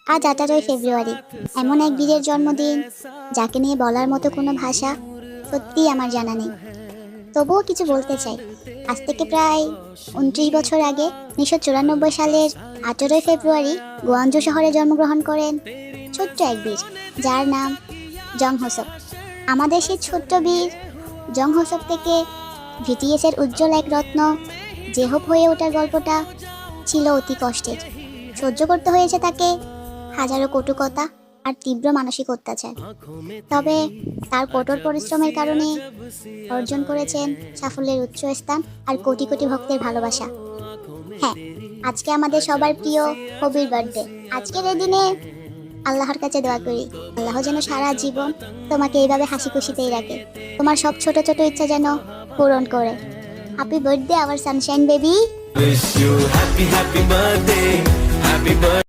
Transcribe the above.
আজ 18ই ফেব্রুয়ারি, এমন এক বীরের জন্মদিন যাকে নিয়ে বলার মতো কোনো ভাষা সত্যিই আমার জানা নেই। তবুও কিছু বলতে চাই। আজ থেকে প্রায় 29 বছর আগে 1994 সালের 18ই ফেব্রুয়ারি গোয়াঞ্জু শহরে জন্মগ্রহণ করেন ছোট্ট এক বীর, যার নাম জং হোসেপ। আমাদের সেই ছোট্ট বীর জং হোসেপ থেকে ভিটিএসের উজ্জ্বল এক রত্ন জেহোপ হয়ে ওঠার গল্পটা ছিল অতি কষ্টের। সহ্য করতে হয়েছে তাকে হাজারো কটুকতা আর তীব্র মানসিক অত্যাচার। তবে তার কঠোর পরিশ্রমের কারণে অর্জন করেছেন সাফল্যের উচ্চ স্থান আর কোটি কোটি ভক্তের ভালোবাসা। হ্যাঁ, আজকে আমাদের সবার প্রিয় কবির বার্থডে। আজকের এই দিনে আল্লাহর কাছে দোয়া করি, আল্লাহ যেন সারা জীবন তোমাকে এইভাবে হাসি খুশিতেই রাখে, তোমার সব ছোট ছোট ইচ্ছা যেন পূরণ করে। Happy birthday our sunshine baby. Wish you happy birthday, happy birthday.